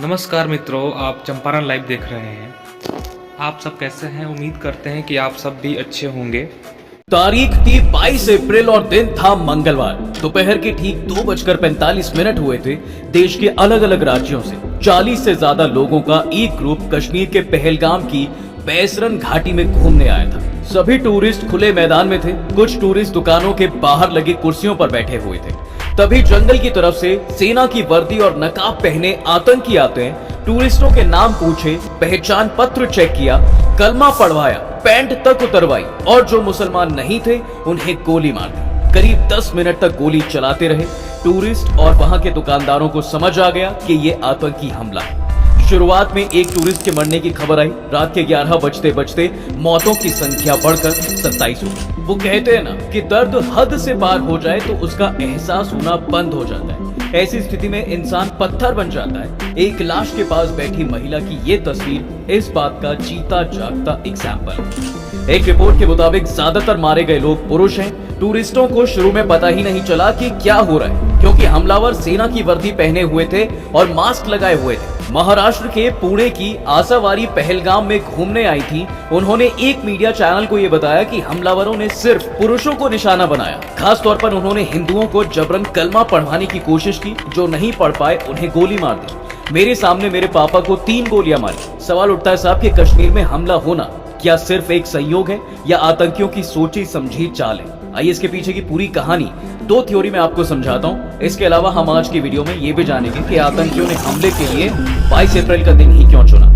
नमस्कार मित्रों, आप चंपारण लाइव देख रहे हैं। आप सब कैसे हैं? उम्मीद करते हैं कि आप सब भी अच्छे होंगे। तारीख थी 22 अप्रैल और दिन था मंगलवार। दोपहर के ठीक 2:45 हुए थे। देश के अलग अलग राज्यों से 40 से ज्यादा लोगों का एक ग्रुप कश्मीर के पहलगाम की बैसरन घाटी में घूमने आया था। सभी टूरिस्ट खुले मैदान में थे। कुछ टूरिस्ट दुकानों के बाहर लगी कुर्सियों पर बैठे हुए थे। तभी जंगल की तरफ से सेना की वर्दी और नकाब पहने आतंकी आते हैं। टूरिस्टों के नाम पूछे, पहचान पत्र चेक किया, कलमा पढ़वाया, पैंट तक उतरवाई और जो मुसलमान नहीं थे उन्हें गोली मार दी। करीब 10 मिनट तक गोली चलाते रहे। टूरिस्ट और वहां के दुकानदारों को समझ आ गया कि ये आतंकी हमला है। शुरुआत में एक टूरिस्ट के मरने की खबर आई। रात के 11 बजते बजते मौतों की संख्या बढ़कर 27 हो गई। वो कहते हैं ना कि दर्द हद से पार हो जाए तो उसका एहसास होना बंद हो जाता है। ऐसी स्थिति में इंसान पत्थर बन जाता है। एक लाश के पास बैठी महिला की ये तस्वीर इस बात का जीता जागता एग्जाम्पल है। एक रिपोर्ट के मुताबिक ज्यादातर मारे गए लोग पुरुष हैं। टूरिस्टों को शुरू में पता ही नहीं चला कि क्या हो रहा है, क्योंकि हमलावर सेना की वर्दी पहने हुए थे और मास्क लगाए हुए थे। महाराष्ट्र के पुणे की आसावारी पहलगाम में घूमने आई थी। उन्होंने एक मीडिया चैनल को ये बताया कि हमलावरों ने सिर्फ पुरुषों को निशाना बनाया। खास तौर पर उन्होंने हिंदुओं को जबरन कलमा पढ़वाने की कोशिश की। जो नहीं पढ़ पाए उन्हें गोली मार दी। मेरे सामने मेरे पापा को 3 गोलियां मारी। सवाल उठता है साहब कि कश्मीर में हमला होना क्या सिर्फ एक संयोग है या आतंकियों की सोची समझी चाल है? आइए इसके पीछे की पूरी कहानी 2 थ्योरी में आपको समझाता हूँ। इसके अलावा हम आज की वीडियो में ये भी जानेंगे कि आतंकियों ने हमले के लिए 22 अप्रैल का दिन ही क्यों चुना।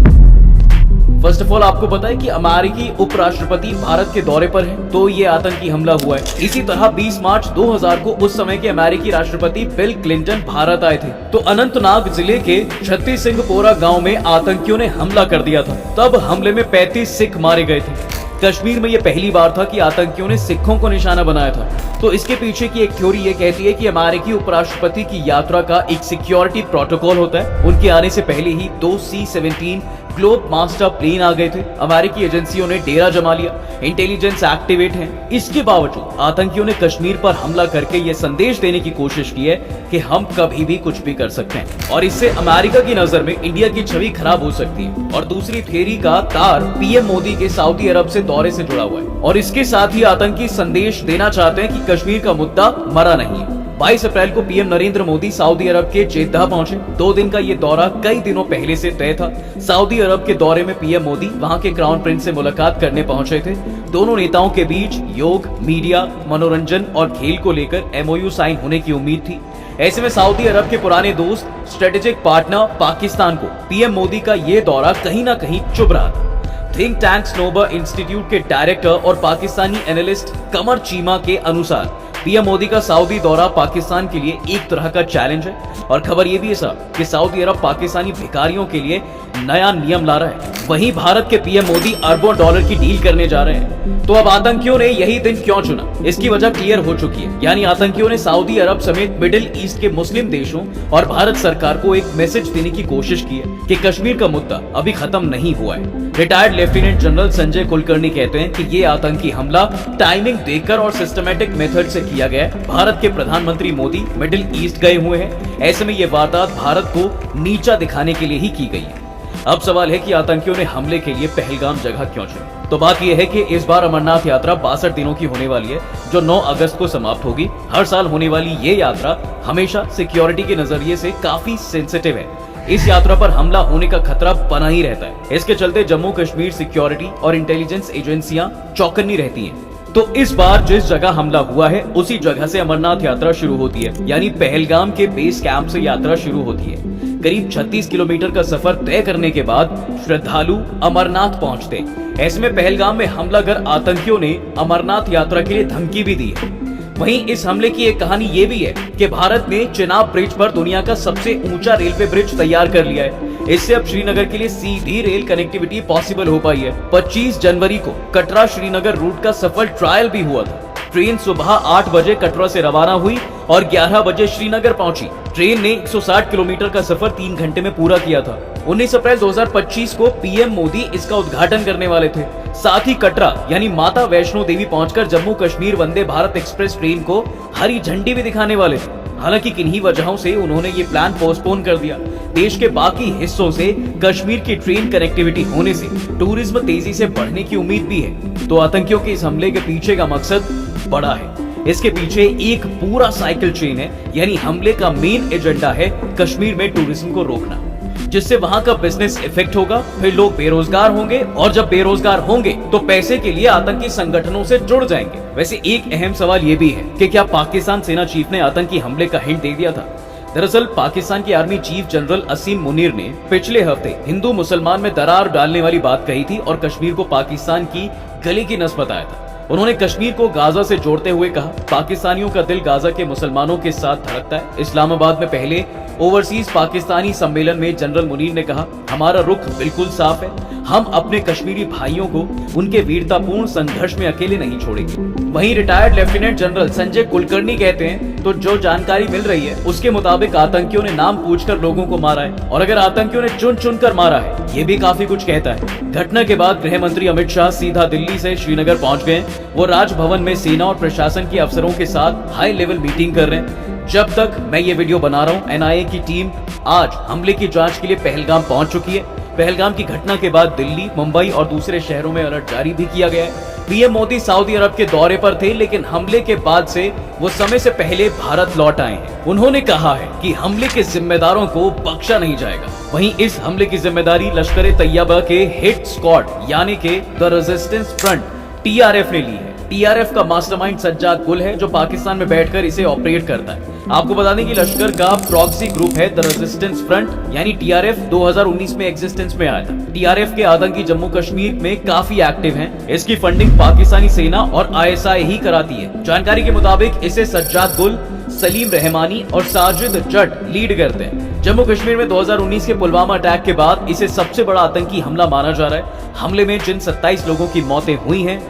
फर्स्ट ऑफ ऑल आपको पता है कि अमेरिकी उपराष्ट्रपति भारत के दौरे पर हैं, तो ये आतंकी हमला हुआ है। इसी तरह 20 मार्च 2000 को उस समय के अमेरिकी राष्ट्रपति बिल क्लिंटन भारत आए थे, तो अनंतनाग जिले के छत्तीस सिंहपोरा गांव में आतंकियों ने हमला कर दिया था। तब हमले में 35 सिख मारे गए थे। कश्मीर में यह पहली बार था कि आतंकियों ने सिखों को निशाना बनाया था। तो इसके पीछे की एक थ्योरी ये कहती है कि अमेरिकी उपराष्ट्रपति की यात्रा का एक सिक्योरिटी प्रोटोकॉल होता है। उनके आने से पहले ही 2 C-17 ग्लोब मास्टर प्लेन आ गए थे। अमेरिकी एजेंसियों ने डेरा जमा लिया। इंटेलिजेंस एक्टिवेट है। इसके बावजूद आतंकियों ने कश्मीर पर हमला करके ये संदेश देने की कोशिश की है कि हम कभी भी कुछ भी कर सकते हैं, और इससे अमेरिका की नजर में इंडिया की छवि खराब हो सकती है। और दूसरी थ्योरी का तार पीएम मोदी के सऊदी अरब से दौरे से जुड़ा हुआ है, और इसके साथ ही आतंकी संदेश देना चाहते हैं कि कश्मीर का मुद्दा मरा नहीं है। 22 अप्रैल को पीएम नरेंद्र मोदी सऊदी अरब के जेद्दा पहुंचे। 2 दिन का ये दौरा कई दिनों पहले से तय था। सऊदी अरब के दौरे में पीएम मोदी वहां के क्राउन प्रिंस से मुलाकात करने पहुंचे थे। दोनों नेताओं के बीच योग, मीडिया, मनोरंजन और खेल को लेकर MOU साइन होने की उम्मीद थी। ऐसे में सऊदी अरब के पुराने दोस्त, स्ट्रेटेजिक पार्टनर पाकिस्तान को पीएम मोदी का ये दौरा कहीं ना कहीं चुभ रहा था। थिंक टैंक स्नोबर इंस्टीट्यूट के डायरेक्टर और पाकिस्तानी एनालिस्ट कमर चीमा के अनुसार पीएम मोदी का सऊदी दौरा पाकिस्तान के लिए एक तरह का चैलेंज है। और खबर ये भी है साहब कि सऊदी अरब पाकिस्तानी भिखारियों के लिए नया नियम ला रहा है। वहीं भारत के पीएम मोदी अरबों डॉलर की डील करने जा रहे हैं। तो अब आतंकियों ने यही दिन क्यों चुना, इसकी वजह क्लियर हो चुकी है। यानी आतंकियों ने सऊदी अरब समेत मिडिल ईस्ट के मुस्लिम देशों और भारत सरकार को एक मैसेज देने की कोशिश की है कि कश्मीर का मुद्दा अभी खत्म नहीं हुआ है। Retired lieutenant general Sanjay Kulkarni कहते हैं कि ये आतंकी हमला टाइमिंग देखकर और सिस्टमैटिक मेथड से किया गया है। भारत के प्रधानमंत्री मोदी मिडिल ईस्ट गए हुए हैं। ऐसे में ये वारदात भारत को नीचा दिखाने के लिए ही की गई है। अब सवाल है कि आतंकियों ने हमले के लिए पहलगाम जगह क्यों चुनी? तो बात यह है कि इस बार अमरनाथ यात्रा 62 दिनों की होने वाली है, जो 9 अगस्त को समाप्त होगी। हर साल होने वाली ये यात्रा हमेशा सिक्योरिटी के नजरिए से काफी सेंसिटिव है। इस यात्रा पर हमला होने का खतरा बना ही रहता है। इसके चलते जम्मू कश्मीर सिक्योरिटी और इंटेलिजेंस एजेंसियां चौकन्नी रहती हैं। तो इस बार जिस जगह हमला हुआ है उसी जगह से अमरनाथ यात्रा शुरू होती है, यानी पहलगाम के बेस कैंप से यात्रा शुरू होती है। करीब 36 किलोमीटर का सफर तय करने के बाद श्रद्धालु अमरनाथ पहुंचते हैं। ऐसे में पहलगाम में हमलावर आतंकियों ने अमरनाथ यात्रा के लिए धमकी भी दी है। वहीं इस हमले की एक कहानी ये भी है कि भारत ने चिनाब ब्रिज पर दुनिया का सबसे ऊंचा रेलवे ब्रिज तैयार कर लिया है। इससे अब श्रीनगर के लिए सीधी रेल कनेक्टिविटी पॉसिबल हो पाई है। 25 जनवरी को कटरा श्रीनगर रूट का सफल ट्रायल भी हुआ था। ट्रेन सुबह 8 बजे कटरा से रवाना हुई और 11 बजे श्रीनगर पहुंची। ट्रेन ने 160 किलोमीटर का सफर 3 घंटे में पूरा किया था। 19 अप्रैल 2025 को पीएम मोदी इसका उद्घाटन करने वाले थे। साथ ही कटरा यानी माता वैष्णो देवी पहुंचकर जम्मू कश्मीर वंदे भारत एक्सप्रेस ट्रेन को हरी झंडी भी दिखाने वाले थे। हालांकि किन्हीं वजहों से उन्होंने ये प्लान पोस्टपोन कर दिया। देश के बाकी हिस्सों से कश्मीर की ट्रेन कनेक्टिविटी होने से टूरिज्म तेजी से बढ़ने की उम्मीद भी है। तो आतंकियों के इस हमले के पीछे का मकसद बड़ा है। इसके पीछे एक पूरा साइकिल चेन है, यानी हमले का मेन एजेंडा है कश्मीर में टूरिज्म को रोकना, जिससे वहां का बिजनेस इफेक्ट होगा, फिर लोग बेरोजगार होंगे और जब बेरोजगार होंगे तो पैसे के लिए आतंकी संगठनों से जुड़ जाएंगे। वैसे एक अहम सवाल ये भी है कि क्या पाकिस्तान सेना चीफ ने आतंकी हमले का हिंट दे दिया था? दरअसल पाकिस्तान की आर्मी चीफ जनरल असीम मुनीर ने पिछले हफ्ते हिंदू मुसलमान में दरार डालने वाली बात कही थी और कश्मीर को पाकिस्तान की गले की नस बताया था। उन्होंने कश्मीर को गाजा से जोड़ते हुए कहा, पाकिस्तानियों का दिल गाजा के मुसलमानों के साथ धड़कता है। इस्लामाबाद में पहले ओवरसीज पाकिस्तानी सम्मेलन में जनरल मुनीर ने कहा, हमारा रुख बिल्कुल साफ है, हम अपने कश्मीरी भाइयों को उनके वीरतापूर्ण संघर्ष में अकेले नहीं छोड़ेंगे। वहीं retired lieutenant general Sanjay Kulkarni कहते हैं, तो जो जानकारी मिल रही है उसके मुताबिक आतंकियों ने नाम पूछकर लोगों को मारा है और अगर आतंकियों ने चुन चुन कर मारा है, ये भी काफी कुछ कहता है। घटना के बाद गृह मंत्री अमित शाह सीधा दिल्ली से श्रीनगर पहुंच गए। वो राजभवन में सेना और प्रशासन के अफसरों के साथ हाई लेवल मीटिंग कर रहे हैं। जब तक मैं ये वीडियो बना रहा हूँ, एनआईए की टीम आज हमले की जांच के लिए पहलगाम पहुंच चुकी है। पहलगाम की घटना के बाद दिल्ली, मुंबई और दूसरे शहरों में अलर्ट जारी भी किया गया है। पीएम मोदी सऊदी अरब के दौरे पर थे, लेकिन हमले के बाद से वो समय से पहले भारत लौट आए हैं। उन्होंने कहा है कि हमले के जिम्मेदारों को बख्शा नहीं जाएगा। वहीं इस हमले की जिम्मेदारी लश्कर-ए-तैयबा के हिट स्क्वाड यानी के द रेजिस्टेंस फ्रंट टीआरएफ ने ली है। टीआरएफ का मास्टरमाइंड सज्जाद गुल है, जो पाकिस्तान में बैठकर इसे ऑपरेट करता है। आपको बता दें कि लश्कर का प्रॉक्सी ग्रुप है द रेजिस्टेंस फ्रंट यानी टीआरएफ, 2019 में एग्जिस्टेंस में आया था। टीआरएफ के आतंकी जम्मू कश्मीर में काफी एक्टिव हैं। इसकी फंडिंग पाकिस्तानी सेना और आईएसआई ही कराती है। जानकारी के मुताबिक इसे सज्जाद गुल, सलीम रहमानी और साजिद जट लीड करते हैं। जम्मू कश्मीर में 2019 के पुलवामा अटैक के बाद इसे सबसे बड़ा आतंकी हमला माना जा रहा है। हमले में जिन 27 लोगों की मौतें हुई हैं,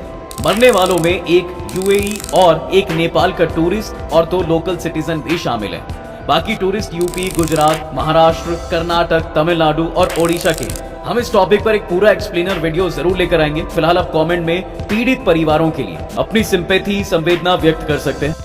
मरने वालों में एक यूएई और एक नेपाल का टूरिस्ट और 2 लोकल सिटीजन भी शामिल हैं। बाकी टूरिस्ट यूपी, गुजरात, महाराष्ट्र, कर्नाटक, तमिलनाडु और ओडिशा के। हम इस टॉपिक पर एक पूरा एक्सप्लेनर वीडियो जरूर लेकर आएंगे। फिलहाल आप कमेंट में पीड़ित परिवारों के लिए अपनी सिंपैथी, संवेदना व्यक्त कर सकते हैं।